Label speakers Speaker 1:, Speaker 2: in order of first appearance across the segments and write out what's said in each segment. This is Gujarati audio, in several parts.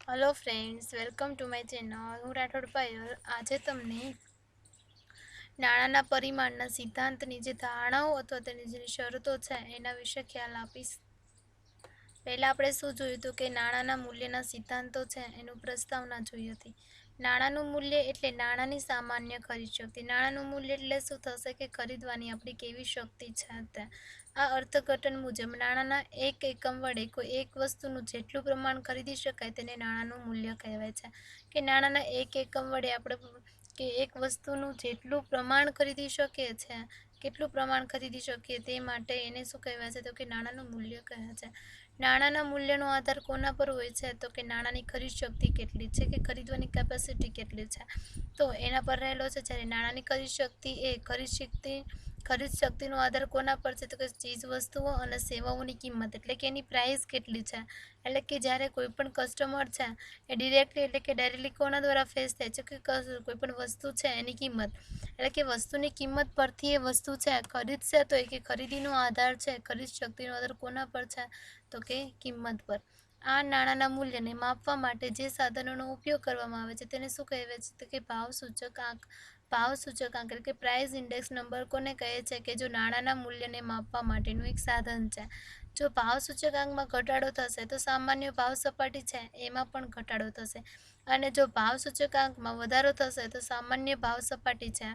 Speaker 1: Hello friends, welcome to my channel. हूँ राठौड़ पायल आज तमने नाણાંના પરિમાણના સિદ્ધાંતની જે ધારણાઓ અથવા તેની જે શરતો છે એના વિશે ખ્યાલ આપીશ। પહેલાં આપણે શું જોયું હતું કે નાણાંના મૂલ્યના સિદ્ધાંતો છે એનું પ્રસ્તાવના જોઈ હતી। નાણાંનું મૂલ્ય એટલે નાણાંની સામાન્ય ખરીદ શક્તિ। નાણાંનું મૂલ્ય એટલે શું થશે કે ખરીદવાની આપણી કેવી શક્તિ છે તે। આ અર્થઘટન મુજબ નાણાંના એક એકમ વડે કોઈ એક વસ્તુનું જેટલું પ્રમાણ ખરીદી શકાય તેને નાણાંનું મૂલ્ય કહેવાય છે। કે નાણાંના એક એકમ વડે આપણે કે એક વસ્તુનું જેટલું પ્રમાણ ખરીદી શકીએ છે, કેટલું પ્રમાણ ખરીદી શકીએ તે માટે એને શું કહેવાય છે તો કે નાણાંનું મૂલ્ય કહે છે। નાણાંના મૂલ્યનો આધાર કોના પર હોય છે તો કે નાણાંની ખરીદ શક્તિ કેટલી છે કે ખરીદવાની કેપેસિટી કેટલી છે તો એના પર રહેલો છે। જ્યારે નાણાંની ખરીદ શક્તિ એ ખરીદ શક્તિનો આધાર કોના પર છે તો કે ચીજ વસ્તુઓ અને સેવાઓની કિંમત એટલે કે એની પ્રાઇસ કેટલી છે। એટલે કે જ્યારે કોઈ પણ કસ્ટમર છે એ ડિરેક્ટલી એટલે કે ડાયરેક્ટલી કોના દ્વારા ફેસ થાય છે કે કોઈ પણ વસ્તુ છે એની કિંમત એટલે કે વસ્તુની કિંમત પરથી એ વસ્તુ છે ખરીદશે તો એ કે ખરીદીનો આધાર છે, ખરીદ શક્તિનો આધાર કોના પર છે તો કે કિંમત પર। આ નાણાંના મૂલ્યને માપવા માટે જે સાધનોનો ઉપયોગ કરવામાં આવે છે તેને શું કહેવાય છે તો કે ભાવ સૂચકાંક એટલે કે પ્રાઇસ ઇન્ડેક્સ નંબર કોને કહે છે કે જો નાણાંના મૂલ્યને માપવા માટેનું એક સાધન છે। જો ભાવ સૂચકાંકમાં ઘટાડો થશે તો સામાન્ય ભાવ સપાટી છે એમાં પણ ઘટાડો થશે અને જો ભાવ સૂચકાંકમાં વધારો થશે તો સામાન્ય ભાવ સપાટી છે,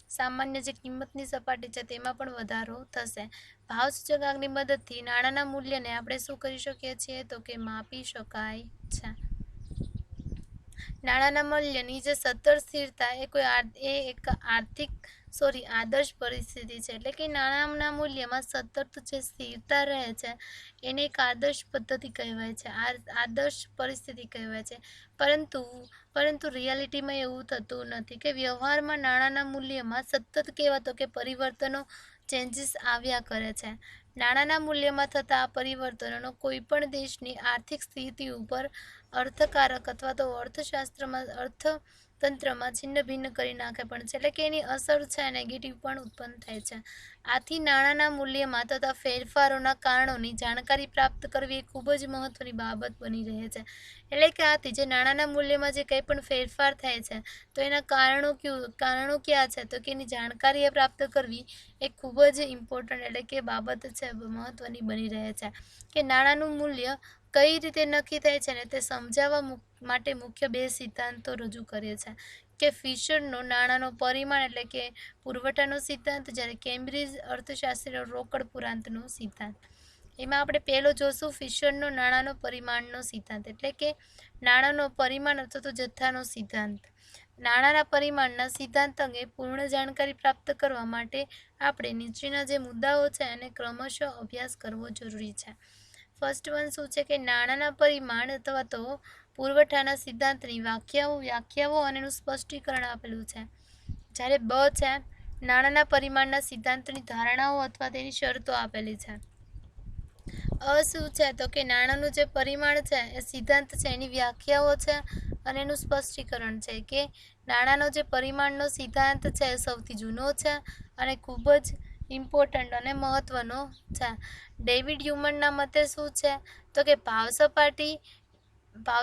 Speaker 1: સામાન્ય જે કિંમતની સપાટી છે તેમાં પણ વધારો થશે। ભાવ સૂચકાંકની મદદથી નાણાંના મૂલ્યને આપણે શું કરી શકીએ છીએ તો કે માપી શકાય છે। નાણાંના મૂલ્યની જે સતત સ્થિરતા એક આદર્શ પરિસ્થિતિ છે। એટલે કે નાણાંના મૂલ્યમાં સતત જે સ્થિરતા રહે છે એને એક આદર્શ પદ્ધતિ કહેવાય છે, આદર્શ પરિસ્થિતિ કહેવાય છે। પરંતુ રિયાલિટીમાં એવું થતું નથી કે વ્યવહારમાં નાણાંના મૂલ્યમાં સતત કહેવાતો કે પરિવર્તનો ચેન્જીસ આવ્યા કરે છે। નાણાંના મૂલ્યમાં થતા આ પરિવર્તનોનો કોઈ પણ દેશની આર્થિક સ્થિતિ ઉપર અર્થકારક અથવા તો અર્થતંત્રમાં છિન્ન ભિન્ન કરી નાખે પણ છે। એટલે કે એની અસર છે નેગેટિવ પણ ઉત્પન્ન થાય છે। આથી નાણાંના મૂલ્યમાં થતા ફેરફારોના કારણોની જાણકારી પ્રાપ્ત કરવી એ ખૂબ જ મહત્વની બાબત બની રહે છે। એટલે કે આથી જે નાણાંના મૂલ્યમાં જે કંઈ પણ ફેરફાર થાય છે તો એના કારણો ક્યાં છે તો કે એની જાણકારી પ્રાપ્ત કરવી એ ખૂબ જ ઇમ્પોર્ટન્ટ એટલે કે બાબત છે, મહત્વની બની રહે છે। કે નાણાંનું મૂલ્ય કઈ રીતે નક્કી થાય છે ને તે સમજાવવા માટે મુખ્ય બે સિદ્ધાંતો રજૂ કરીએ છે કે ફિશરનો નાણાંનો પરિમાણ એટલે કે પુરવઠાનો સિદ્ધાંત, જ્યારે કેમ્બ્રિજ અર્થશાસ્ત્રીનો રોકડ પુરાંતનો સિદ્ધાંત। એમાં આપણે પહેલો જોશું ફિશરનો નાણાંનો પરિમાણનો સિદ્ધાંત એટલે કે નાણાંનો પરિમાણ અથવા તો જથ્થાનો સિદ્ધાંત। નાણાંના પરિમાણના સિદ્ધાંત અંગે પૂર્ણ જાણકારી પ્રાપ્ત કરવા માટે આપણે નીચેના જે મુદ્દાઓ છે એને ક્રમશઃ અભ્યાસ કરવો જરૂરી છે। ફર્સ્ટ વન શું છે કે નાણાંના પરિમાણ અથવા તો પુરવઠાના સિદ્ધાંતની વ્યાખ્યાઓ અને એનું સ્પષ્ટીકરણ આપેલું છે। જ્યારે બ છે નાણાંના પરિમાણના સિદ્ધાંતની ધારણાઓ અથવા તેની શરતો આપેલી છે। શું છે તો કે નાણાંનું જે પરિમાણ છે એ સિદ્ધાંત છે એની વ્યાખ્યાઓ છે અને એનું સ્પષ્ટીકરણ છે। કે નાણાંનો જે પરિમાણનો સિદ્ધાંત છે એ સૌથી જૂનો છે અને ખૂબ જ ઇમ્પોર્ટન્ટ અને મહત્વનો છે। ડેવિડ હ્યુમનના મતે શું છે તો કે ભાવ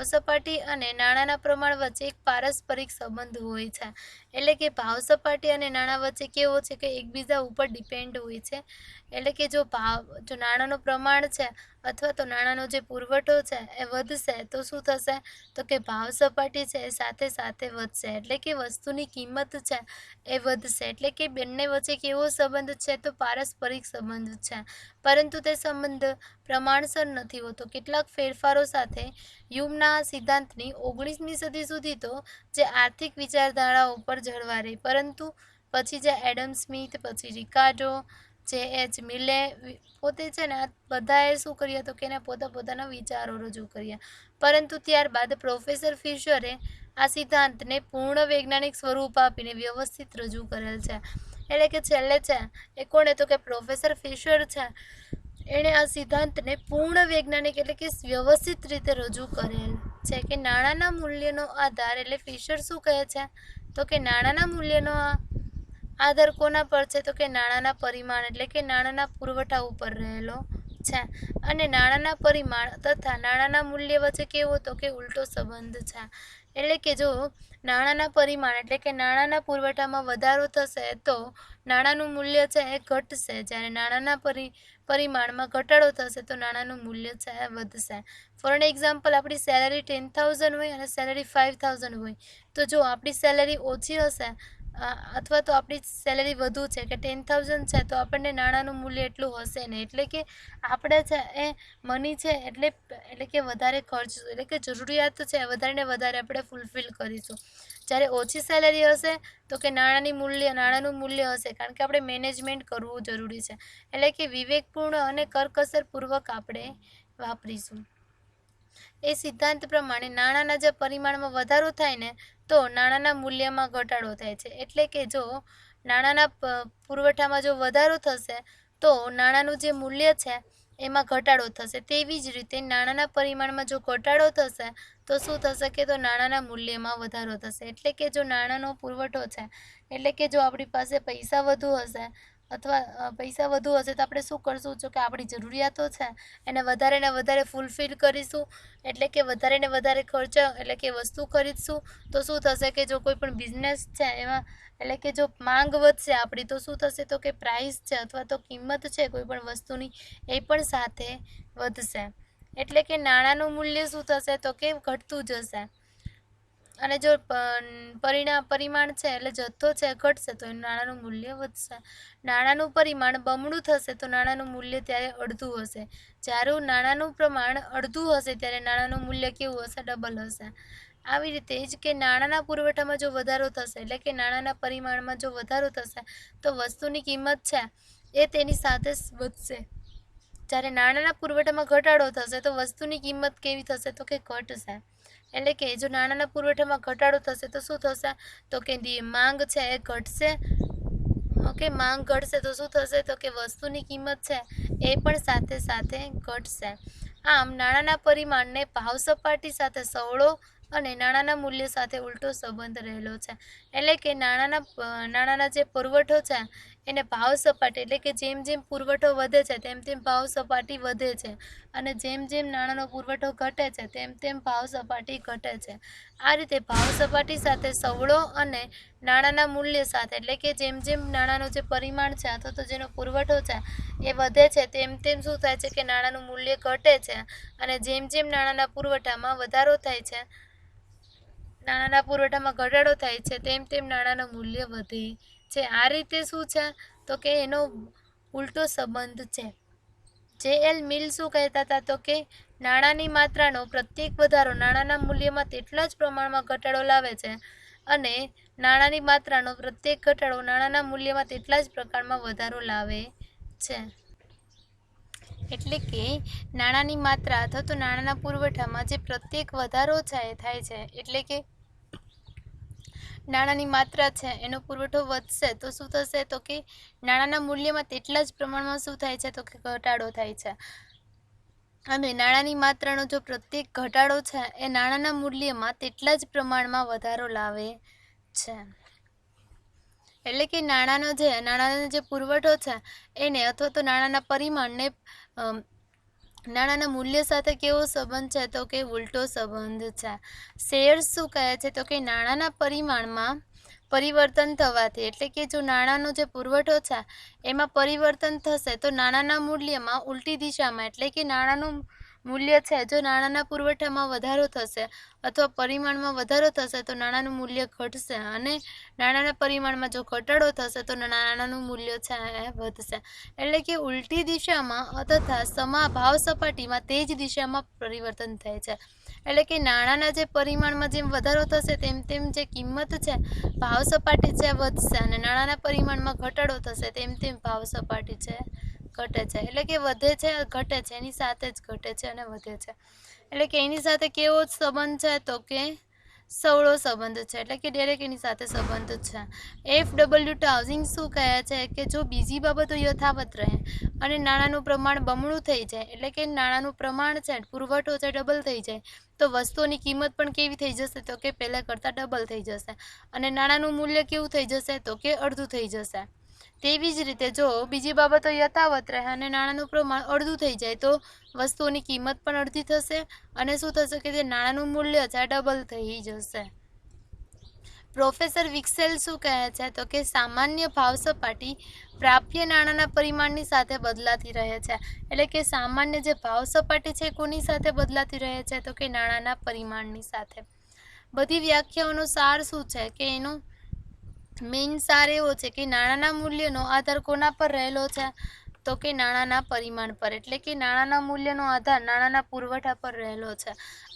Speaker 1: સપાટી અને નાણાંના પ્રમાણ વચ્ચે એક પારસ્પરિક સંબંધ હોય છે। એટલે કે ભાવ સપાટી અને નાણાં વચ્ચે કેવો છે કે એકબીજા ઉપર ડિપેન્ડ હોય છે। એટલે કે જો નાણાંનું પ્રમાણ છે અથવા તો નાણાંનો જે પુરવઠો છે એ વધશે તો શું થશે તો કે ભાવ સપાટી છે એ સાથે સાથે વધશે એટલે કે વસ્તુની કિંમત છે એ વધશે। એટલે કે બંને વચ્ચે કેવો સંબંધ છે તો પારસ્પરિક સંબંધ છે, પરંતુ તે સંબંધ પ્રમાણસર નથી હોતો। કેટલાક ફેરફારો સાથે હ્યુમના સિદ્ધાંતની 19મી સદી સુધી તો જે આર્થિક વિચારધારાઓ પર જળવાઈ રહી, પરંતુ પછી જે એડમ સ્મિથ, પછી રિકાર્ડો, જે મિલે પોતે છે ને આ બધાએ શું કર્યું હતું કે એના પોતાના વિચારો રજૂ કર્યા, પરંતુ ત્યારબાદ પ્રોફેસર ફિશરે આ સિદ્ધાંતને પૂર્ણ વૈજ્ઞાનિક સ્વરૂપ આપીને વ્યવસ્થિત રજૂ કરેલ છે। એટલે કે છેલ્લે છે એ કોણે તો કે પ્રોફેસર ફિશર છે એણે આ સિદ્ધાંતને પૂર્ણ વૈજ્ઞાનિક એટલે કે વ્યવસ્થિત રીતે રજૂ કરેલ છે। કે નાણાંના મૂલ્યનો આધાર એટલે ફિશર શું કહે છે તો કે નાણાંના મૂલ્યનો આધાર કોના પર છે તો કે નાણાંના પરિમાણ એટલે કે નાણાંના પુરવઠા ઉપર રહેલો છે અને નાણાંના પરિમાણ તથા નાણાંના મૂલ્ય વચ્ચે કેવો તો કે ઉલટો સંબંધ છે. એટલે કે જો નાણાંના પરિમાણ એટલે કે નાણાંના પુરવઠામાં વધારો થશે તો નાણાંનું મૂલ્ય છે એ ઘટશે, જ્યારે નાણાંના પરિમાણમાં ઘટાડો થશે તો નાણાંનું મૂલ્ય છે એ વધશે. ફોર એન એક્ઝામ્પલ, આપણી સેલરી 10,000 હોય અને સેલરી 5,000 હોય, તો જો આપણી સેલરી ઓછી હશે અથવા તો આપણી સેલરી વધુ છે કે 10,000 છે તો આપણને નાણાંનું મૂલ્ય એટલું હશે નહીં. એટલે કે આપણે છે એ મની છે એટલે કે વધારે ખર્ચ એટલે કે જરૂરિયાત છે વધારે ને વધારે આપણે ફૂલફિલ કરીશું. જ્યારે ઓછી સેલરી હશે તો કે નાણાંનું મૂલ્ય હશે, કારણ કે આપણે મેનેજમેન્ટ કરવું જરૂરી છે. એટલે કે વિવેકપૂર્ણ અને કરકસરપૂર્વક આપણે વાપરીશું. એ સિદ્ધાંત પ્રમાણે નાણાંના જે પરિમાણમાં વધારો થાય ને તો નાણાંના મૂલ્યમાં ઘટાડો થાય છે. એટલે કે જો નાણાંના પુરવઠામાં જો વધારો થશે તો નાણાંનું જે મૂલ્ય છે એમાં ઘટાડો થશે. તેવી જ રીતે નાણાંના પરિમાણમાં જો ઘટાડો થશે તો શું થશે કે તો નાણાંના મૂલ્યમાં વધારો થશે. એટલે કે જો નાણાંનો પુરવઠો છે એટલે કે જો આપણી પાસે પૈસા વધુ હશે તો આપણે શું કરશું જો કે આપણી જરૂરિયાતો છે એને વધારે ને વધારે ફૂલફિલ કરીશું. એટલે કે વધારે ને વધારે ખર્ચ એટલે કે વસ્તુ ખરીદશું. તો શું થશે કે જો કોઈ પણ બિઝનેસ છે એમાં એટલે કે જો માંગ વધશે આપણી તો શું થશે તો કે પ્રાઇસ છે અથવા તો કિંમત છે કોઈ પણ વસ્તુની એ પણ સાથે વધશે. એટલે કે નાણાંનું મૂલ્ય શું થશે તો કે ઘટતું જશે અને જો પરિમાણ છે એટલે જથ્થો છે ઘટશે તો નાણાંનું મૂલ્ય વધશે. નાણાંનું પરિમાણ બમણું થશે તો નાણાંનું મૂલ્ય ત્યારે અડધું હશે. જ્યારે નાણાંનું પ્રમાણ અડધું હશે ત્યારે નાણાંનું મૂલ્ય કેવું હશે? ડબલ હશે. આવી રીતે જ કે નાણાંના પુરવઠામાં જો વધારો થશે એટલે કે નાણાંના પરિમાણમાં જો વધારો થશે તો વસ્તુની કિંમત છે એ તેની સાથે વધશે. જ્યારે નાણાંના પુરવઠામાં ઘટાડો થશે તો વસ્તુની કિંમત કેવી થશે તો કે ઘટશે. એટલે કે જો નાણાંના પુરવઠામાં ઘટાડો થશે તો શું થશે તો કે માંગ છે એ ઘટશે. માંગ ઘટશે તો શું થશે તો કે વસ્તુની કિંમત છે એ પણ સાથે સાથે ઘટશે. આમ નાણાંના પરિમાણને ભાવ સપાટી સાથે સવળો અને નાણાંના મૂલ્ય સાથે ઉલટો સંબંધ રહેલો છે. એટલે કે નાણાંના જે પુરવઠો છે એને ભાવ સપાટી એટલે કે જેમ જેમ પુરવઠો વધે છે તેમ તેમ ભાવ સપાટી વધે છે અને જેમ જેમ નાણાંનો પુરવઠો ઘટે છે તેમ તેમ ભાવ સપાટી ઘટે છે. આ રીતે ભાવ સપાટી સાથે સવળો અને નાણાંના મૂલ્ય સાથે એટલે કે જેમ જેમ નાણાંનું જે પરિમાણ છે અથવા તો જેનો પુરવઠો છે એ વધે છે તેમ તેમ શું થાય છે કે નાણાંનું મૂલ્ય ઘટે છે અને જેમ જેમ નાણાંના પુરવઠામાં વધારો થાય છે નાણાંના પુરવઠામાં ઘટાડો થાય છે તેમ તેમ નાણાંનું મૂલ્ય વધે છે. આ રીતે શું છે તો કે એનો ઉલટો સંબંધ છે. જે.એલ. મિલ શું કહેતા હતા તો કે નાણાંની માત્રાનો પ્રત્યેક વધારો નાણાંના મૂલ્યમાં તેટલા જ પ્રમાણમાં ઘટાડો લાવે છે અને નાણાંની માત્રાનો પ્રત્યેક ઘટાડો નાણાંના મૂલ્યમાં તેટલા જ પ્રકારમાં વધારો લાવે છે. એટલે કે નાણાંની માત્રા અથવા તો નાણાંના પુરવઠામાં જે પ્રત્યેક વધારો છે એ થાય છે એટલે કે નાણાંની માત્રા છે એનો પુરવઠો વધશે તો શું થશે તો કે નાણાંના મૂલ્યમાં તેટલા જ પ્રમાણમાં શું થાય છે તો કે ઘટાડો થાય છે અને નાણાંની માત્રાનો જો પ્રત્યેક ઘટાડો છે એ નાણાંના મૂલ્યમાં તેટલા જ પ્રમાણમાં વધારો લાવે છે. એટલે કે નાણાંનો જે પુરવઠો છે એને અથવા તો નાણાંના પરિમાણને નાણાંના મૂલ્ય સાથે કેવો સંબંધ છે તો કે ઉલટો સંબંધ છે. શેર્સ શું કહે છે તો કે નાણાંના પરિમાણમાં પરિવર્તન થવાથી એટલે કે જો નાણાંનો જે પુરવઠો છે એમાં પરિવર્તન થશે તો નાણાંના મૂલ્યમાં ઉલટી દિશામાં એટલે કે નાણાંનું મૂલ્ય છે જો નાણાંના પુરવઠામાં વધારો થશે અથવા પરિમાણમાં વધારો થશે તો નાણાંનું મૂલ્ય ઘટશે અને નાણાંના પરિમાણમાં જો ઘટાડો થશે તો નાણાંનું મૂલ્ય છે એ વધશે. એટલે કે ઉલટી દિશામાં તથા ભાવ સપાટીમાં તે જ દિશામાં પરિવર્તન થાય છે. એટલે કે નાણાંના જે પરિમાણમાં જેમ વધારો થશે તેમ તેમ જે કિંમત છે ભાવ સપાટી છે વધશે અને નાણાંના પરિમાણમાં ઘટાડો થશે તેમ તેમ ભાવ સપાટી છે ઘટે છે. એટલે કે વધે છે ઘટે છે એની સાથે જ ઘટે છે અને વધે છે. એટલે કે એની સાથે કેવો સંબંધ છે તો કે સવળો સંબંધ છે. એટલે કે ડાયરેક્ટ એની સાથે સંબંધ છે. F.W. હાઉસિંગ શું કહે છે કે જો બીજી બાબતો યથાવત રહે અને નાણાંનું પ્રમાણ બમણું થઈ જાય એટલે કે નાણાંનું પ્રમાણ છે પુરવઠો છે ડબલ થઈ જાય તો વસ્તુઓની કિંમત પણ કેવી થઈ જશે તો કે પહેલાં કરતાં ડબલ થઈ જશે અને નાણાંનું મૂલ્ય કેવું થઈ જશે તો કે અડધું થઈ જશે. તેવી જ રીતે જો બીજી બાબતો યથાવત રહે અને નાણાંનું પ્રમાણ અડધું થઈ જાય તો વસ્તુઓની કિંમત પણ અડધી થશે અને શું થશે કે જે નાણાંનું મૂલ્ય છે ડબલ થઈ જશે. પ્રોફેસર વિક્સેલ શું કહે છે તો કે સામાન્ય ભાવ સપાટી પ્રાપ્ય નાણાંના પરિમાણની સાથે બદલાતી રહે છે. એટલે કે સામાન્ય જે ભાવ સપાટી છે કોની સાથે બદલાતી રહે છે તો કે નાણાંના પરિમાણની સાથે. બધી વ્યાખ્યાઓનો સાર શું છે કે એનો મેઇન સાર એવો છે કે નાણાંના મૂલ્યનો આધાર કોના પર રહેલો છે તો કે નાણાંના પરિમાણ પર. એટલે કે નાણાંના મૂલ્યનો આધાર નાણાંના પુરવઠા પર રહેલો છે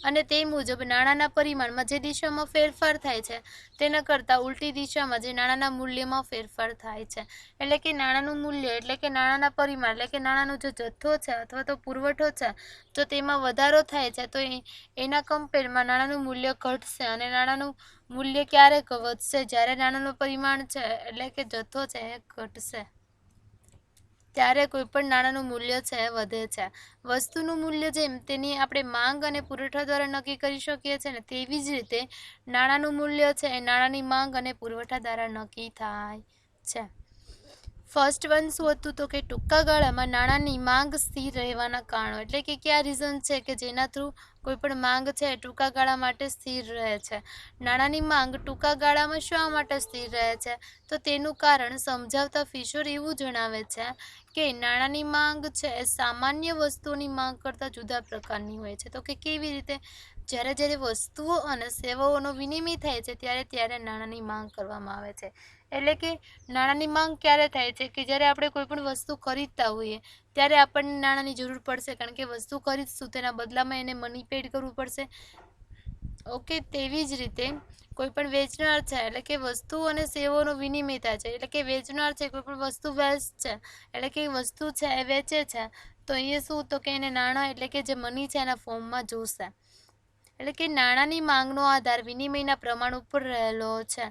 Speaker 1: અને તે મુજબ નાણાંના પરિમાણમાં જે દિશામાં ફેરફાર થાય છે તેના કરતાં ઉલટી દિશામાં જે નાણાંના મૂલ્યમાં ફેરફાર થાય છે. એટલે કે નાણાંનું મૂલ્ય એટલે કે નાણાંના પરિમાણ એટલે કે નાણાંનો જે જથ્થો છે અથવા તો પુરવઠો છે જો તેમાં વધારો થાય છે તો એના કમ્પેરમાં નાણાંનું મૂલ્ય ઘટશે અને નાણાંનું મૂલ્ય ક્યારે વધશે જ્યારે નાણાંનું પરિમાણ છે એટલે કે જથ્થો છે એ ઘટશે ત્યારે કોઈ પણ નાણાંનું મૂલ્ય છે વધે છે. વસ્તુનું મૂલ્ય જેમ તેની આપણે માંગ અને પુરવઠા દ્વારા નક્કી કરી શકીએ છીએ ને તેવી જ રીતે નાણાંનું મૂલ્ય છે એ નાણાંની માંગ અને પુરવઠા દ્વારા નક્કી થાય છે. ફર્સ્ટ વન શું હતું તો કે ટૂંકા ગાળામાં નાણાંની માંગ સ્થિર રહેવાના કારણો. એટલે કે કયા રીઝન છે કે જેના થ્રુ કોઈ પણ માંગ છે ટૂંકા ગાળા માટે સ્થિર રહે છે. નાણાંની માંગ ટૂંકા ગાળામાં શા માટે સ્થિર રહે છે તો તેનું કારણ સમજાવતા ફિશર એવું જણાવે છે કે નાણાંની માંગ છે એ સામાન્ય વસ્તુઓની માંગ કરતાં જુદા પ્રકારની હોય છે. તો કે કેવી રીતે? જ્યારે વસ્તુઓ અને સેવાઓનો વિનિમય થાય છે ત્યારે નાણાંની માંગ કરવામાં આવે છે. એટલે કે નાણાંની માંગ ક્યારે થાય છે કે જ્યારે આપણે કોઈ પણ વસ્તુ ખરીદતા હોઈએ ત્યારે આપણને નાણાંની જરૂર પડશે કારણ કે વસ્તુ ખરીદશું તેના બદલામાં એને મની પેડ કરવું પડશે. ઓકે, તેવી જ રીતે કોઈ પણ વેચનાર છે એટલે કે વસ્તુ અને સેવાઓનો વિનિમય થાય છે. એટલે કે વેચનાર છે કોઈ પણ વસ્તુ વેચશે એટલે કે વસ્તુ છે એ વેચે છે તો અહીંયા શું તો કે એને નાણાં એટલે કે જે મની છે એના ફોર્મમાં જોશે. એટલે કે નાણાંની માંગનો આધાર વિનિમયના પ્રમાણ ઉપર રહેલો છે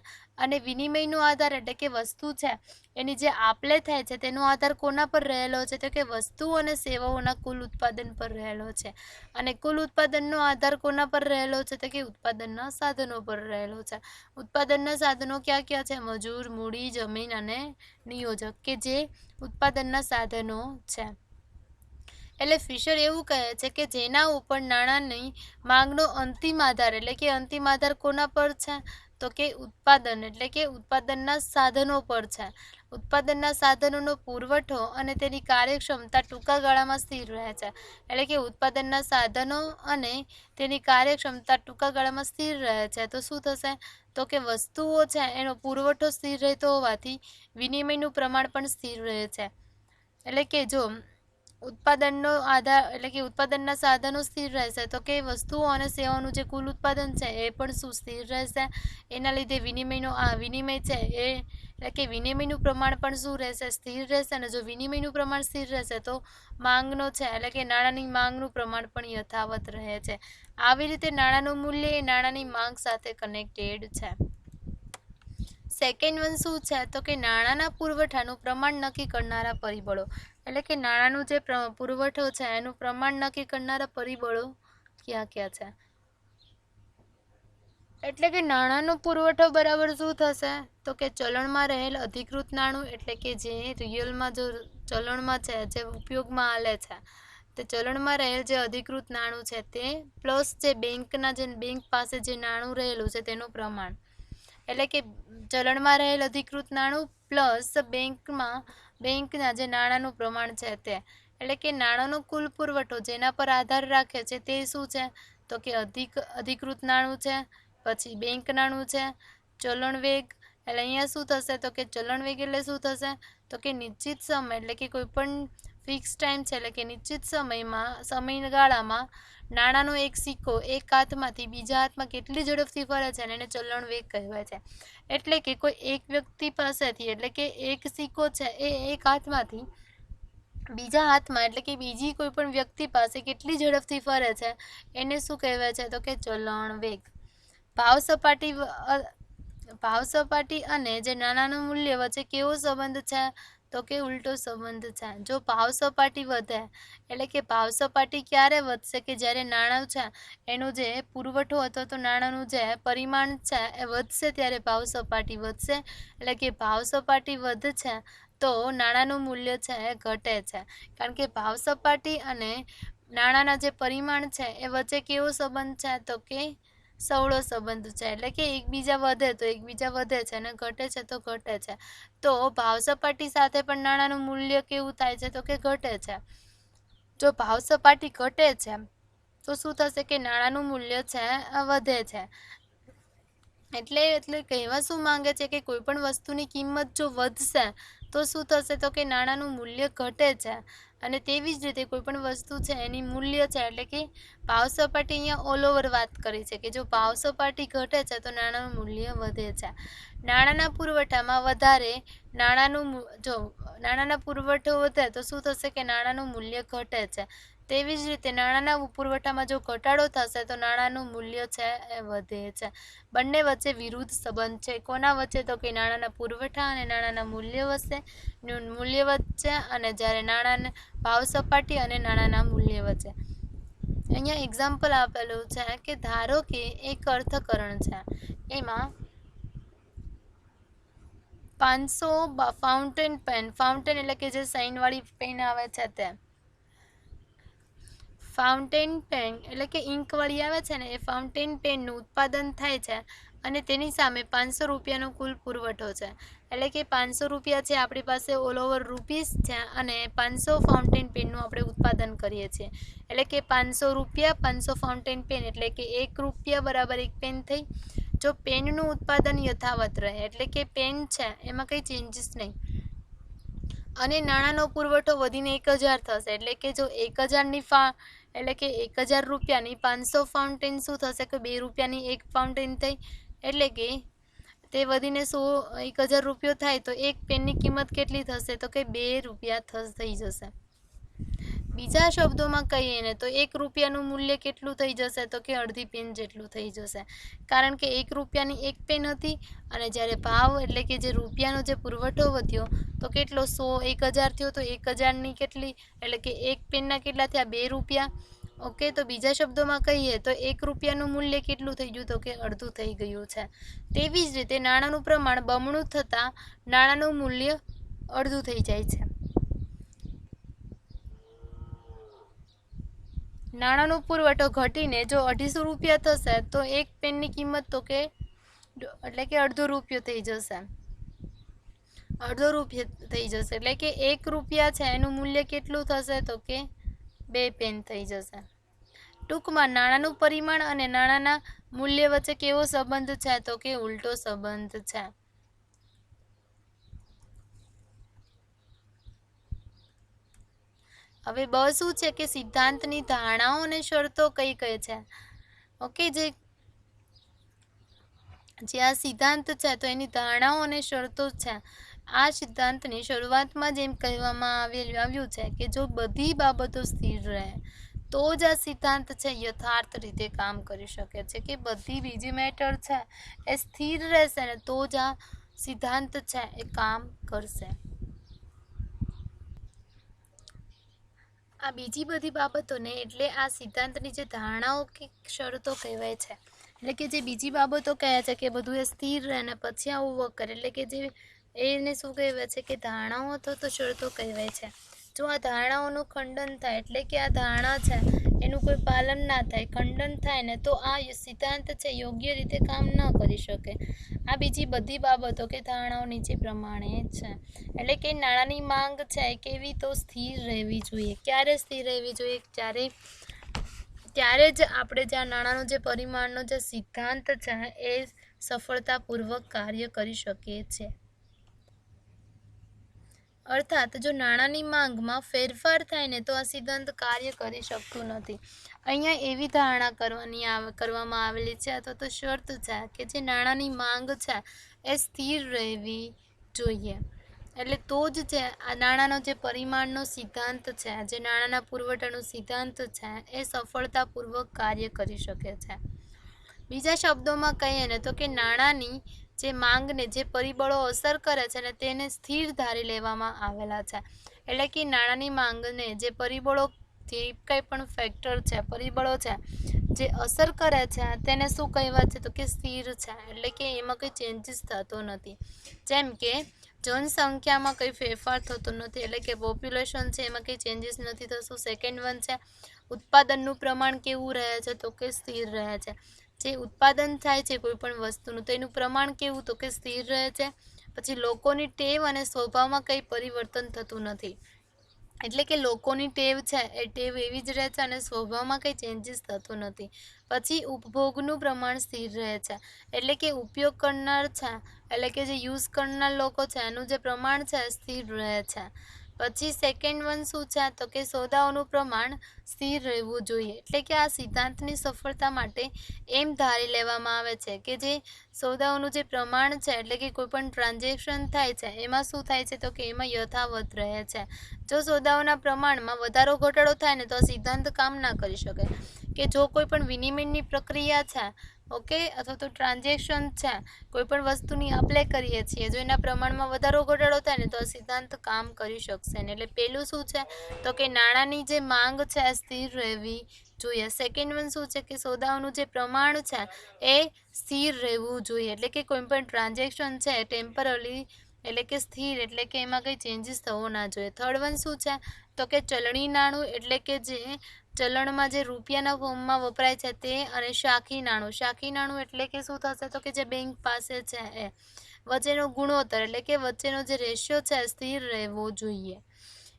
Speaker 1: અને વિનિમયનો આધાર એટલે કે વસ્તુ છે એની જે આપલે થાય છે તેનો આધાર કોના પર રહેલો છે તો કે વસ્તુ અને સેવાઓના કુલ ઉત્પાદન પર રહેલો છે અને કુલ ઉત્પાદનનો આધાર કોના પર રહેલો છે તો કે ઉત્પાદનના સાધનો પર રહેલો છે. ઉત્પાદનના સાધનો ક્યાં ક્યાં છે? મજૂર, મૂડી, જમીન અને નિયોજક કે જે ઉત્પાદનના સાધનો છે. એટલે ફિશર એવું કહે છે કે જેના ઉપર નાણાંની માંગનો અંતિમ આધાર એટલે કે અંતિમ આધાર કોના પર છે તો કે ઉત્પાદન એટલે કે ઉત્પાદનના સાધનો પર છે. ઉત્પાદનના સાધનોનો પુરવઠો અને તેની કાર્યક્ષમતા ટૂંકા ગાળામાં સ્થિર રહે છે. એટલે કે ઉત્પાદનના સાધનો અને તેની કાર્યક્ષમતા ટૂંકા ગાળામાં સ્થિર રહે છે તો શું થશે તો કે વસ્તુઓ છે એનો પુરવઠો સ્થિર રહેતો હોવાથી વિનિમયનું પ્રમાણ પણ સ્થિર રહે છે. એટલે કે જો ઉત્પાદનનો આધાર એટલે કે ઉત્પાદનના સાધનો સ્થિર રહેશે તો કે વસ્તુઓ અને સેવાઓનું જે કુલ ઉત્પાદન છે એ પણ શું સ્થિર રહેશે. એના લીધે વિનિમય છે એ એટલે કે વિનિમયનું પ્રમાણ પણ શું રહેશે? સ્થિર રહેશે. અને જો વિનિમયનું પ્રમાણ સ્થિર રહેશે તો માંગનો છે એટલે કે નાણાંની માંગનું પ્રમાણ પણ યથાવત રહે છે. આવી રીતે નાણાંનું મૂલ્ય એ નાણાંની માંગ સાથે કનેક્ટેડ છે. સેકન્ડ વન શું છે તો કે નાણાંના પુરવઠાનું પ્રમાણ નક્કી કરનારા પરિબળો. એટલે કે નાણાંનું જે પુરવઠો છે એનું પ્રમાણ નક્કી કરનારા પરિબળો ક્યાં ક્યાં છે? એટલે કે નાણાંનો પુરવઠો બરાબર શું થશે તો કે ચલણમાં રહેલ અધિકૃત નાણું એટલે કે જે રિયલમાં જો ચલણમાં છે જે ઉપયોગમાં આલે છે તે ચલણમાં રહેલ જે અધિકૃત નાણું છે તે પ્લસ જે બેંક પાસે જે નાણું રહેલું છે તેનું પ્રમાણ. એટલે કે ચલણમાં રહેલ અધિકૃત નાણું પ્લસ બેંકના જે નાણાંનું પ્રમાણ છે તે. એટલે કે નાણાંનો કુલ પુરવઠો જેના પર આધાર રાખે છે તે શું છે તો કે અધિકૃત નાણું છે, પછી બેંક નાણું છે, ચલણ વેગ. એટલે અહીંયા શું થશે તો કે ચલણ વેગ એટલે શું થશે તો કે નિશ્ચિત સમય એટલે કે કોઈ પણ ફિક્સ ટાઈમ છે એટલે કે નિશ્ચિત સમયગાળામાં નાણાંનો એક સિક્કો એક હાથમાંથી બીજા હાથમાં કેટલી ઝડપથી ફરે છે અને એને ચલણ વેગ કહેવાય છે. એટલે કે કોઈ એક વ્યક્તિ પાસેથી એટલે કે એક સિક્કો છે એ એક હાથમાંથી બીજા હાથમાં એટલે કે બીજી કોઈ પણ વ્યક્તિ પાસે કેટલી ઝડપથી ફરે છે એને શું કહેવાય છે તો કે ચલણ વેગ. ભાવ સપાટી અને જે નાણાંનું મૂલ્ય વચ્ચે કેવો સંબંધ છે તો કે ઉલટો સંબંધ છે। જો ભાવ સપાટી વધે એટલે કે ભાવ સપાટી ક્યારે વધશે કે જ્યારે નાણું છે એનું જે પુરવઠો અથવા તો નાણાંનું જે પરિમાણ છે એ વધશે ત્યારે ભાવ સપાટી વધશે। એટલે કે ભાવ સપાટી વધશે તો નાણાંનું મૂલ્ય છે એ ઘટે છે, કારણ કે ભાવ સપાટી અને નાણાંના જે પરિમાણ છે એ વચ્ચે કેવો સંબંધ છે તો કે સવળો સંબંધ છે। એટલે કે એકબીજા વધે તો એકબીજા વધે છે અને ઘટે છે તો ઘટે છે। તો ભાવ સપાટી સાથે પણ નાણાંનું મૂલ્ય કેવું થાય છે તો કે ઘટે છે। જો ભાવ સપાટી ઘટે છે તો શું થશે કે નાણાંનું મૂલ્ય છે વધે છે। એટલે કહેવા શું માંગે છે કે કોઈ પણ વસ્તુની કિંમત જો વધશે તો શું થશે તો કે નાણાંનું મૂલ્ય ઘટે છે। અને તેવી જ રીતે કોઈ પણ વસ્તુ છે એની મૂલ્ય છે એટલે કે ભાવ સપાટી અહીંયા ઓલ ઓવર વાત કરી છે કે જો ભાવ સપાટી ઘટે છે તો નાણાંનું મૂલ્ય વધે છે। નાણાંના પુરવઠામાં વધારે નાણાંના પુરવઠો વધે તો શું થશે કે નાણાંનું મૂલ્ય ઘટે છે। તેવી જ રીતે નાણાંના પુરવઠામાં જો ઘટાડો થશે તો નાણાંનું મૂલ્ય છે એ વધે છે। બંને વચ્ચે વિરુદ્ધ સંબંધ છે। કોના વચ્ચે તો કે નાણાંના પુરવઠા અને નાણાંના મૂલ્ય વચ્ચે અને જ્યારે નાણાંના ભાવ સપાટી અને નાણાંના મૂલ્ય વચ્ચે। અહીંયા એક્ઝામ્પલ આપેલું છે કે ધારો કે એક અર્થકરણ છે એમાં 500 ફાઉન્ટેન એટલે કે જે સાઇનવાળી પેન આવે છે તે ફાઉન્ટેન પેન એટલે કે ઇંકવાળી આવે છે ને એ ફાઉન્ટેન પેનનું ઉત્પાદન થાય છે અને તેની સામે 500 રૂપિયાનો કુલ પુરવઠો છે। એટલે કે 500 રૂપિયા છે આપણી પાસે ઓલ ઓવર રૂપીસ છે અને 500 ફાઉન્ટેન પેનનું આપણે ઉત્પાદન કરીએ છીએ। એટલે કે 500 રૂપિયા 500 ફાઉન્ટેન પેન એટલે કે 1 રૂપિયા બરાબર 1 પેન થઈ। જો પેનનું ઉત્પાદન યથાવત રહે એટલે કે પેન છે એમાં કંઈ ચેન્જીસ નહીં અને નાણાંનો પુરવઠો વધીને 1000 થશે એટલે કે જો 1000 રૂપિયાની 500 ફાઉન્ટેન શું થશે કે 2 રૂપિયાની 1 ફાઉન્ટેન થઈ। એટલે કે તે વધીને 1000 રૂપિયો થાય તો એક પેનની કિંમત કેટલી થશે તો કે 2 રૂપિયા થઈ જશે। બીજા શબ્દોમાં કહીએ ને તો 1 રૂપિયાનું મૂલ્ય કેટલું થઈ જશે તો કે અડધી પેન જેટલું થઈ જશે, કારણ કે 1 રૂપિયાની 1 પેન હતી અને જ્યારે ભાવ એટલે કે જે રૂપિયાનો જે પુરવઠો વધ્યો તો કેટલો 1000 થયો તો 1000ની કેટલી એટલે કે એક પેનના કેટલા થયા 2 રૂપિયા। ઓકે, તો બીજા શબ્દોમાં કહીએ તો 1 રૂપિયાનું મૂલ્ય કેટલું થઈ ગયું તો કે અડધું થઈ ગયું છે। તેવી જ રીતે નાણાંનું પ્રમાણ બમણું થતાં નાણાંનું મૂલ્ય અડધું થઈ જાય છે। નાણાંનો પુરવઠો ઘટીને જો 250 રૂપિયા થશે તો એક પેનની કિંમત તો કે એટલે કે અડધો રૂપિયો થઈ જશે। એટલે કે 1 રૂપિયા છે એનું મૂલ્ય કેટલું થશે તો કે 2 પેન થઈ જશે। ટૂંકમાં નાણાંનું પરિમાણ અને નાણાંના મૂલ્ય વચ્ચે કેવો સંબંધ છે તો કે ઉલટો સંબંધ છે। હવે શું છે કે સિદ્ધાંતની ધારણાઓ અને શરતો કઈ કઈ છે। ઓકે, જે આ સિદ્ધાંત છે તો એની ધારણાઓ અને શરતો છે। આ સિદ્ધાંતની શરૂઆતમાં જેમ કહેવામાં આવ્યું છે કે જો બધી બાબતો સ્થિર રહે તો જ આ સિદ્ધાંત છે યથાર્થ રીતે કામ કરી શકે છે, કે બધી બીજી મેટર છે એ સ્થિર રહેશે ને તો જ આ સિદ્ધાંત છે એ કામ કરશે। આ બીજી બધી બાબતોને એટલે આ સિદ્ધાંતની જે ધારણાઓ કે શરતો કહેવાય છે। એટલે કે જે બીજી બાબતો કહે છે કે બધું એ સ્થિર રહે ને પછી આવું વર્ક કરે એટલે કે જે એને શું કહેવાય છે કે ધારણાઓ અથવા તો શરતો કહેવાય છે। જો આ ધારણાઓનું ખંડન થાય એટલે કે આ ધારણા છે એનું કોઈ પાલન ના થાય, ખંડન થાય ને તો આ સિદ્ધાંત છે યોગ્ય રીતે કામ ન કરી શકે। આ બીજી બધી બાબતો કે ધારણાઓ નીચે પ્રમાણે છે। એટલે કે નાણાંની માંગ છે કેવી તો સ્થિર રહેવી જોઈએ। ક્યારે સ્થિર રહેવી જોઈએ? ત્યારે જ આપણે જે આ નાણાંનો જે પરિમાણનો જે સિદ્ધાંત છે એ સફળતાપૂર્વક કાર્ય કરી શકીએ છીએ। અર્થાત જો નાણાંની માંગમાં ફેરફાર થાય ને તો આ સિદ્ધાંત કાર્ય કરી શકતું નથી। અહીંયા એવી ધારણા કરવામાં આવેલી છે અથવા તો શરત છે કે જે નાણાંની માંગ છે એ સ્થિર રહેવી જોઈએ। એટલે તો જ છે આ નાણાંનો જે પરિમાણનો સિદ્ધાંત છે, જે નાણાંના પુરવઠાનો સિદ્ધાંત છે એ સફળતાપૂર્વક કાર્ય કરી શકે છે। બીજા શબ્દોમાં કહીએ ને તો કે નાણાંની જે માંગને જે પરિબળો અસર કરે છે ને તેને સ્થિર ધારી લેવામાં આવેલા છે. એટલે કે નાણાંની માંગને જે પરિબળો જે કંઈ પણ ફેક્ટર છે, પરિબળો છે જે અસર કરે છે તેને શું કહેવાય છે તો કે સ્થિર છે. એટલે કે એમાં કંઈ ચેન્જીસ થતો નથી. જેમ કે જનસંખ્યામાં કંઈ ફેરફાર થતો નથી, એટલે કે પોપ્યુલેશન છે એમાં કંઈ ચેન્જીસ નથી થતું. સેકન્ડ વન છે ઉત્પાદનનું પ્રમાણ કેવું રહે છે તો કે સ્થિર રહે છે. જે ઉત્પાદન થાય છે કોઈ પણ વસ્તુનું તો એનું પ્રમાણ કેવું તો કે સ્થિર રહે છે. પછી લોકોની ટેવ અને સ્વભાવમાં કંઈ પરિવર્તન થતું નથી. એટલે કે લોકોની ટેવ છે એ ટેવ એવી જ રહે છે અને સ્વભાવમાં કંઈ ચેન્જીસ થતો નથી. પછી ઉપભોગનું પ્રમાણ સ્થિર રહે છે. એટલે કે ઉપયોગ કરનાર છે, એટલે કે જે યુઝ કરનાર લોકો છે એનું જે પ્રમાણ છે સ્થિર રહે છે. પછી સેકન્ડ વન શું છે તો કે સોદાઓનું પ્રમાણ સ્થિર રહેવું જોઈએ. એટલે કે આ સિદ્ધાંતની સફળતા માટે એમ ધારી લેવામાં આવે છે કે જે સોદાઓનું જે પ્રમાણ છે એટલે કે કોઈ પણ ટ્રાન્ઝેક્શન થાય છે એમાં શું થાય છે તો કે એમાં યથાવત રહે છે. જો સોદાઓના પ્રમાણમાં વધારો ઘટાડો થાય ને તો આ સિદ્ધાંત કામ ના કરી શકે. કે જો કોઈ પણ વિનિમયની પ્રક્રિયા છે, ઓકે, અથવા તો ટ્રાન્ઝેક્શન છે, કોઈ પણ વસ્તુની આપણે કરીએ છીએ, જો એના પ્રમાણમાં વધારો ઘટાડો થાય ને તો આ સિદ્ધાંત કામ કરી શકશે ને. એટલે પહેલું શું છે તો કે નાણાંની જે માંગ છે એ સ્થિર રહેવી જોઈએ. સેકન્ડ વન શું છે કે સોદાઓનું જે પ્રમાણ છે એ સ્થિર રહેવું જોઈએ. એટલે કે કોઈ પણ ટ્રાન્ઝેક્શન છે ટેમ્પરરી એટલે કે સ્થિર, એટલે કે એમાં કંઈ ચેન્જીસ થવો ના જોઈએ. થર્ડ વન શું છે તો કે ચલણી નાણું, એટલે કે જે ચલણમાં જે રૂપિયાના ફોર્મમાં વપરાય છે તે, અને શાખી નાણું. શાખી નાણું એટલે કે શું થશે તો કે જે બેંક પાસે છે એ વચ્ચેનો ગુણોત્તર, એટલે કે વચ્ચેનો જે રેશિયો છે સ્થિર રહેવો જોઈએ.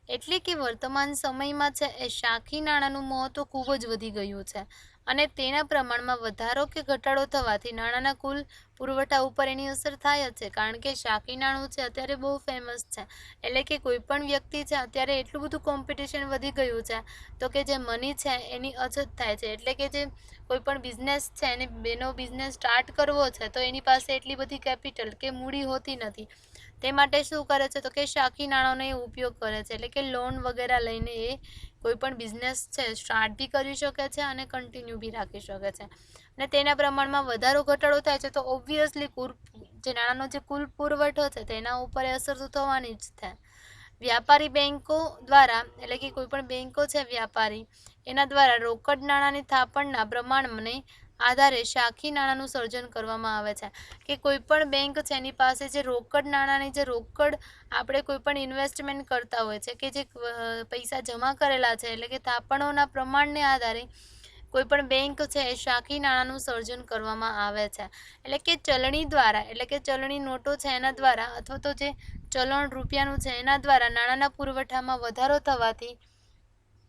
Speaker 1: એટલે કે વર્તમાન સમયમાં છે એ શાખી નાણાંનું મહત્વ ખૂબ જ વધી ગયું છે અને તેના પ્રમાણમાં વધારો કે ઘટાડો થવાથી નાણાંના કુલ પુરવઠા ઉપર એની અસર થાય જ છે. કારણ કે શાખી નાણું છે અત્યારે બહુ ફેમસ છે. એટલે કે કોઈ પણ વ્યક્તિ છે અત્યારે એટલું બધું કોમ્પિટિશન વધી ગયું છે તો કે જે મની છે એની અછત થાય છે. એટલે કે જે કોઈ પણ બિઝનેસ છે એને એનો બિઝનેસ સ્ટાર્ટ કરવો છે તો એની પાસે એટલી બધી કેપિટલ કે મૂડી હોતી નથી. તે માટે શું કરે છે તો કે શાખી નાણાંનો એ ઉપયોગ કરે છે. એટલે કે લોન વગેરે લઈને એ કોઈ પણ બિઝનેસ છે સ્ટાર્ટ બી કરી શકે છે અને કન્ટિન્યુ બી રાખી શકે છે. અને તેના પ્રમાણમાં વધારો ઘટાડો થાય છે તો ઓબ્વિયસલી જે નાણાંનો જે કુલ પુરવઠો છે તેના ઉપર અસર તો થવાની જ છે. વ્યાપારી બેંકો દ્વારા, એટલે કે કોઈ પણ બેંકો છે વ્યાપારી, એના દ્વારા રોકડ નાણાંની થાપણના પ્રમાણને આધારે શાખી નાણાંનું સર્જન કરવામાં આવે છે. કે કોઈ પણ બેંક છે એની પાસે જે રોકડ નાણાંની જે રોકડ આપણે કોઈ પણ ઇન્વેસ્ટમેન્ટ કરતા હોય છે કે જે પૈસા જમા કરેલા છે, એટલે કે થાપણોના પ્રમાણને આધારે કોઈ પણ બેંક છે એ શાખી નાણાંનું સર્જન કરવામાં આવે છે. એટલે કે ચલણી દ્વારા, એટલે કે ચલણી નોટો છે એના દ્વારા, અથવા તો જે ચલણ રૂપિયાનું છે એના દ્વારા નાણાંના પુરવઠામાં વધારો થવાથી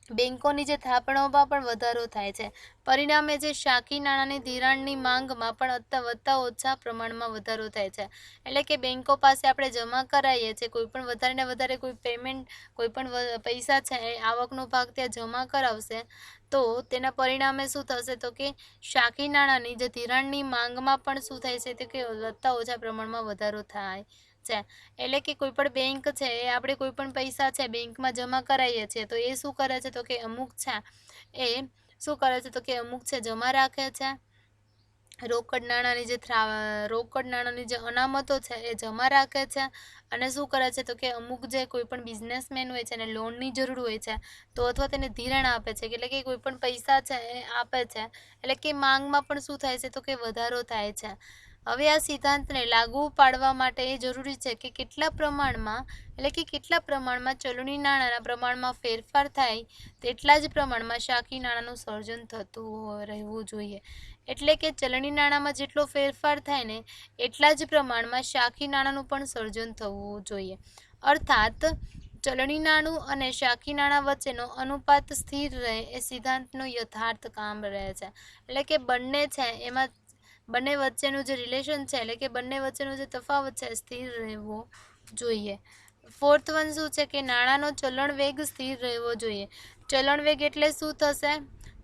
Speaker 1: બેંકોની જે થાપણોમાં પણ વધારો થાય છે. પરિણામે જે શાખી નાણાંની ધિરાણની માંગમાં પણ વધતા ઓછા પ્રમાણમાં વધારો થાય છે. એટલે કે બેંકો પાસે આપણે જમા કરાવીએ છીએ, કોઈ પણ વધારે ને વધારે કોઈ પેમેન્ટ, કોઈ પણ પૈસા છે એ આવકનો ભાગ ત્યાં જમા કરાવશે તો તેના પરિણામે શું થશે તો કે શાખી નાણાંની જે ધિરાણની માંગમાં પણ શું થાય છે તો કે વધતા ઓછા પ્રમાણમાં વધારો થાય છે. એટલે કે કોઈ પણ બેંક છે એ આપણે કોઈ પણ પૈસા છે બેંકમાં જમા કરાવીએ છીએ તો એ શું કરે છે તો કે અમુક છે એ શું કરે છે તો કે અમુક છે જમા રાખે છે. રોકડ નાણાંની જે અનામતો છે એ જમા રાખે છે અને શું કરે છે તો કે અમુક જે કોઈ પણ બિઝનેસમેન હોય છે એને લોનની જરૂર હોય છે તો અથવા તેને ધિરાણ આપે છે. એટલે કે કોઈ પણ પૈસા છે એ આપે છે. એટલે કે માંગમાં પણ શું થાય છે તો કે વધારો થાય છે. હવે આ સિદ્ધાંતને લાગુ પાડવા માટે એ જરૂરી છે કે કેટલા પ્રમાણમાં ચલણી નાણાંના પ્રમાણમાં ફેરફાર થાય તેટલા જ પ્રમાણમાં શાખી નાણાંનું સર્જન થતું રહેવું જોઈએ. એટલે કે ચલણી નાણાંમાં જેટલો ફેરફાર થાય ને એટલા જ પ્રમાણમાં શાખી નાણાંનું પણ સર્જન થવું જોઈએ. અર્થાત ચલણી નાણું અને શાખી નાણાં વચ્ચેનો અનુપાત સ્થિર રહે એ સિદ્ધાંતનો યથાર્થ કામ રહે છે. એટલે કે બંને છે એમાં બંને વચ્ચેનું જે રિલેશન છે, એટલે કે બંને વચ્ચેનો જે તફાવત છે સ્થિર રહેવો જોઈએ. ફોર્થ વન શું છે કે નાણાંનો ચલણ વેગ સ્થિર રહેવો જોઈએ. ચલણ વેગ એટલે શું થશે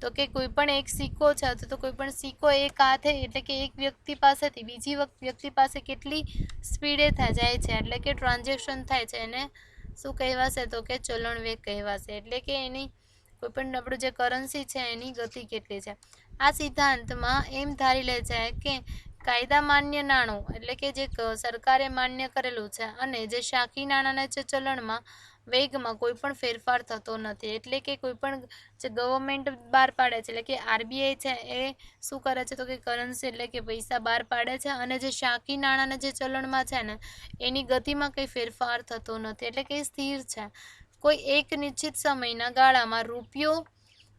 Speaker 1: તો કે કોઈ પણ એક સિક્કો છે અથવા તો કોઈ પણ સિક્કો એક હાથે, એટલે કે એક વ્યક્તિ પાસેથી બીજી વ્યક્તિ પાસે કેટલી સ્પીડે જાય છે, એટલે કે ટ્રાન્ઝેક્શન થાય છે, એને શું કહેવાશે તો કે ચલણ વેગ કહેવાશે. એટલે કે એની કોઈ પણ આપણું જે કરન્સી છે એની ગતિ કેટલી છે. આ સિદ્ધાંતમાં એમ ધારી લે છે કે કાયદા માન્ય નાણું એટલે કે જે સરકારે માન્ય કરેલું છે અને જે શાખી નાણાંના જે ચલણમાં વેગમાં કોઈ પણ ફેરફાર થતો નથી. એટલે કે કોઈ પણ જે ગવર્મેન્ટ બહાર પાડે છે એટલે કે આરબીઆઈ છે એ શું કરે છે તો કે કરન્સી એટલે કે પૈસા બહાર પાડે છે અને જે શાખી નાણાંના જે ચલણમાં છે ને એની ગતિમાં કંઈ ફેરફાર થતો નથી એટલે કે સ્થિર છે. કોઈ એક નિશ્ચિત સમયના ગાળામાં રૂપિયો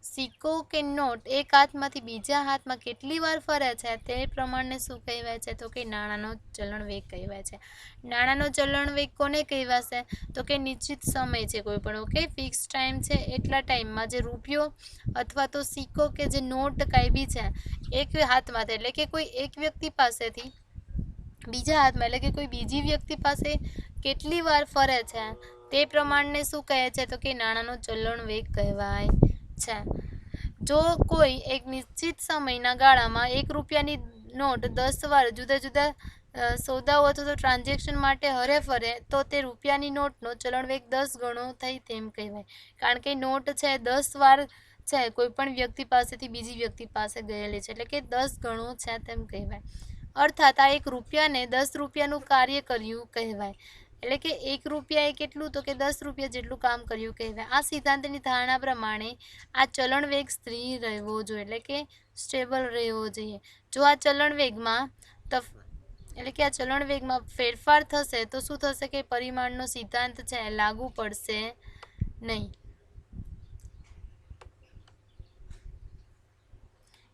Speaker 1: સિક્કો કે નોટ એક હાથમાંથી બીજા હાથમાં કેટલી વાર ફરે છે તે પ્રમાણને શું કહેવાય છે તો કે નાણાંનો ચલણ વેગ કહેવાય છે. નાણાંનો ચલણ વેગ કોને કહેવાશે તો કે નિશ્ચિત સમય છે કોઈ પણ ઓકે ફિક્સ ટાઈમ છે એટલા ટાઈમમાં જે રૂપિયો અથવા તો સિક્કો કે જે નોટ કાંઈ બી છે એક હાથમાંથી એટલે કે કોઈ એક વ્યક્તિ પાસેથી બીજા હાથમાં એટલે કે કોઈ બીજી વ્યક્તિ પાસે કેટલી વાર ફરે છે તે પ્રમાણને શું કહે છે તો કે નાણાંનો ચલણ વેગ કહેવાય છે. જો કોઈ એક નિશ્ચિત સમયના ગાળામાં ₹1ની નોટ 10 વાર જુદા જુદા સોદાઓ અથવા તો ટ્રાન્ઝેક્શન માટે હરે ફરે તો તે રૂપિયાની નોટનો ચલણ વેગ 10 ગણો થઈ તેમ કહેવાય. કારણ કે નોટ છે 10 વાર છે કોઈ પણ વ્યક્તિ પાસેથી બીજી વ્યક્તિ પાસે ગયેલી છે એટલે કે 10 ગણો છે તેમ કહેવાય. અર્થાત આ ₹1ને 10 રૂપિયાનું કાર્ય કર્યું કહેવાય. એટલે કે ₹1 કેટલું તો કે 10 રૂપિયા જેટલું કામ કર્યું કહેવાય. આ સિદ્ધાંતની ધારણા પ્રમાણે આ ચલણ વેગ સ્થિર રહેવો જોઈએ એટલે કે સ્ટેબલ રહેવો જોઈએ. જો આ ચલણ વેગમાં એટલે કે આ ચલણ વેગમાં ફેરફાર થશે તો શું થશે કે પરિમાણનો સિદ્ધાંત છે લાગુ પડશે નહીં.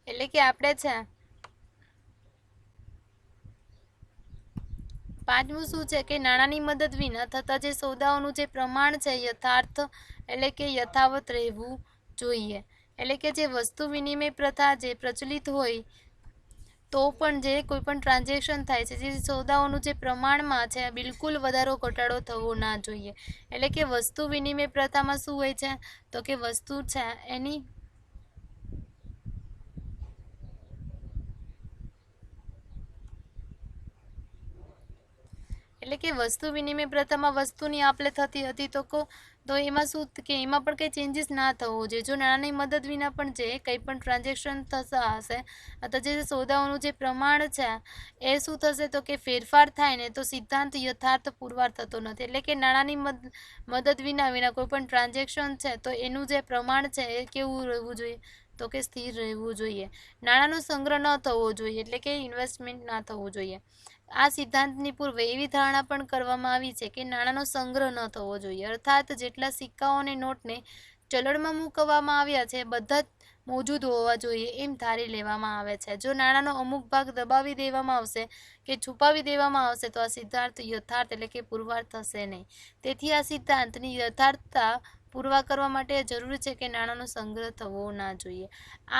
Speaker 1: એટલે કે આપણે છે પાંચમું શું છે કે નાણાંની મદદ વિના થતા જે સોદાઓનું જે પ્રમાણ છે યથાર્થ એટલે કે યથાવત રહેવું જોઈએ. એટલે કે જે વસ્તુ વિનિમય પ્રથા જે પ્રચલિત હોય તો પણ જે કોઈ પણ ટ્રાન્ઝેક્શન થાય છે જે સોદાઓનું જે પ્રમાણમાં છે બિલકુલ વધારો ઘટાડો થવો ના જોઈએ. એટલે કે વસ્તુ વિનિમય પ્રથામાં શું હોય છે તો કે વસ્તુ છે એની એટલે કે વસ્તુ વિનિમય પ્રથામાં વસ્તુની આપ લે થતી હતી તો એમાં શું કે એમાં પણ કંઈ ચેન્જીસ ના થવો જોઈએ. જો નાણાંની મદદ વિના પણ જે કંઈ પણ ટ્રાન્ઝેક્શન થતા હશે અથવા જે સોદાઓનું જે પ્રમાણ છે એ શું થશે તો કે ફેરફાર થાય ને તો સિદ્ધાંત યથાર્થ પુરવાર થતો નથી. એટલે કે નાણાંની મદદ વિના કોઈ પણ ટ્રાન્ઝેક્શન છે તો એનું જે પ્રમાણ છે એ કેવું રહેવું જોઈએ તો કે સ્થિર રહેવું જોઈએ. નાણાંનો સંગ્રહ ન થવો જોઈએ એટલે કે ઇન્વેસ્ટમેન્ટ ના થવું જોઈએ. આ સિદ્ધાંતની પૂર્વે એવી ધારણા પણ કરવામાં આવી છે કે નાણાંનો સંગ્રહ ન થવો જોઈએ. અર્થાત જેટલા સિક્કાઓ અને નોટને ચલણમાં મૂકવામાં આવ્યા છે બધા જ મોજૂદ હોવા જોઈએ એમ ધારી લેવામાં આવે છે. જો નાણાંનો અમુક ભાગ દબાવી દેવામાં આવશે કે છુપાવી દેવામાં આવશે તો આ સિદ્ધાંત યથાર્થ એટલે કે પુરવાર થશે નહીં. તેથી આ સિદ્ધાંતની યથાર્થતા પુરવાર કરવા માટે જરૂરી છે કે નાણાંનો સંગ્રહ થવો ના જોઈએ.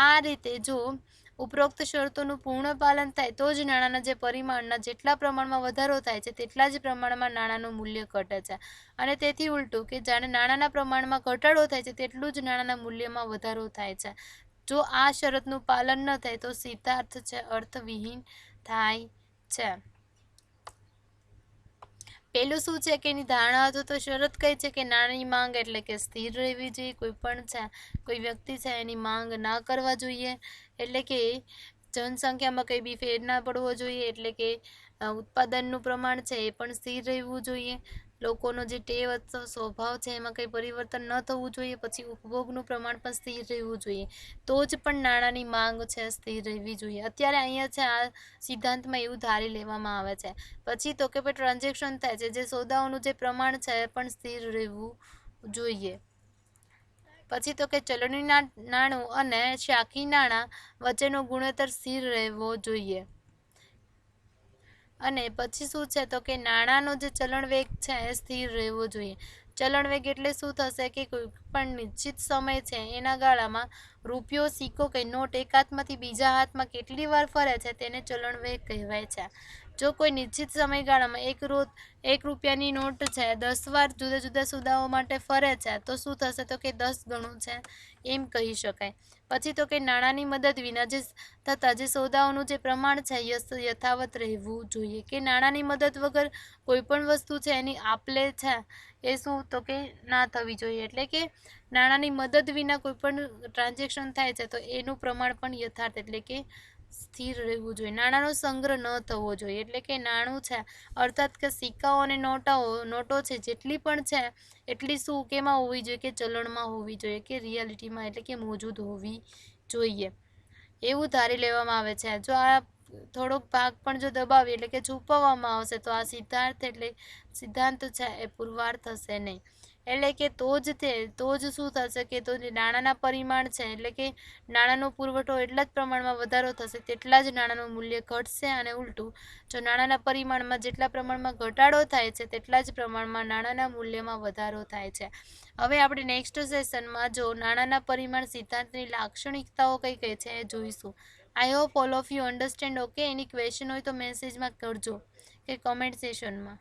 Speaker 1: આ રીતે જો ઉપરોક્ત શરતોનું પૂર્ણ પાલન થાય તો જ નાણાંના જે પરિમાણના જેટલા પ્રમાણમાં વધારો થાય છે તેટલા જ પ્રમાણમાં નાણાંનું મૂલ્ય ઘટે છે અને તેથી ઉલટું કે જાણે નાણાંના પ્રમાણમાં ઘટાડો થાય છે તેટલું જ નાણાંના મૂલ્યમાં વધારો થાય છે. જો આ શરતનું પાલન ન થાય તો સિદ્ધાંત છે અર્થવિહીન થાય છે. પેલું શું છે કે એની ધારણા હતો તો શરત કઈ છે કે નાણાંની માંગ એટલે કે સ્થિર રહેવી જોઈએ. કોઈ પણ છે કોઈ વ્યક્તિ છે એની માંગ ના કરવા જોઈએ. એટલે કે જનસંખ્યામાં કંઈ બી ફેર ના પડવો જોઈએ. એટલે કે ઉત્પાદનનું પ્રમાણ છે એ પણ સ્થિર રહેવું જોઈએ. લોકોનો જે ટેવ અથવા સ્વભાવ છે એમાં કંઈ પરિવર્તન ન થવું જોઈએ. પછી ઉપભોગનું પ્રમાણ પણ સ્થિર રહેવું જોઈએ. તો જ પણ નાણાંની માંગ છે સ્થિર રહેવી જોઈએ. અત્યારે અહીંયા છે આ સિદ્ધાંતમાં એવું ધારી લેવામાં આવે છે. પછી તો કે ભાઈ ટ્રાન્ઝેક્શન થાય છે જે સોદાઓનું જે પ્રમાણ છે એ પણ સ્થિર રહેવું જોઈએ. પછી તો કે ચલણી નાણું અને શાખી નાણાં વચ્ચેનો ગુણોત્તર સ્થિર રહેવો જોઈએ. અને પછી શું છે તો કે નાણાંનો જે ચલણ વેગ છે એ સ્થિર રહેવો જોઈએ. ચલણ વેગ એટલે શું થશે કે કોઈ પણ નિશ્ચિત સમય છે એના ગાળામાં રૂપિયો સિક્કો કે નોટ એક હાથમાંથી બીજા હાથમાં કેટલી વાર ફરે છે તેને ચલણ વેગ કહેવાય છે. જો કોઈ નિશ્ચિત સમયગાળામાં ₹1ની નોટ છે 10 વાર જુદા જુદા સોદાઓ માટે ફરે છે તો શું થશે તો કે 10 ગણું છે એમ કહી શકાય. પછી તો કે નાણાંની મદદ વિના થતા જે સોદાઓનું જે પ્રમાણ છે યથાવત રહેવું જોઈએ, કે નાણાંની મદદ વગર કોઈ પણ વસ્તુ છે એની આપલે છે એ શું તો કે ના થવી જોઈએ, એટલે કે નાણાંની મદદ વિના કોઈ પણ ટ્રાન્ઝેક્શન થાય છે તો એનું પ્રમાણ પણ યથાર્થ એટલે કે સ્થિર રહેવું જોઈએ. નાણાંનો સંગ્રહ ન થવો જોઈએ, એટલે કે નાણું છે અર્થાત કે સિક્કાઓ અને નોટો છે જેટલી પણ છે એટલી શું કેમાં હોવી જોઈએ, કે ચલણમાં હોવી જોઈએ, કે રિયાલિટીમાં એટલે કે મોજૂદ હોવી જોઈએ એવું ધારી લેવામાં આવે છે. જો આ થોડોક ભાગ પણ જો દબાવીએ એટલે કે છુપાવવામાં આવશે તો આ સિદ્ધાંત છે એ પુરવાર થશે નહીં, એટલે કે તો જ શું થશે કે તો નાણાંના પરિમાણ છે એટલે કે નાણાંનો પુરવઠો એટલા જ પ્રમાણમાં વધારો થશે તેટલા જ નાણાંનું મૂલ્ય ઘટશે, અને ઉલટું જો નાણાંના પરિમાણમાં જેટલા પ્રમાણમાં ઘટાડો થાય છે તેટલા જ પ્રમાણમાં નાણાંના મૂલ્યમાં વધારો થાય છે. હવે આપણે નેક્સ્ટ સેશનમાં જો નાણાંના પરિમાણ સિદ્ધાંતની લાક્ષણિકતાઓ કઈ કઈ છે એ જોઈશું. I hope all of you understand. Okay, any question હોય તો મેસેજમાં કરજો કે કમેન્ટ સેશનમાં.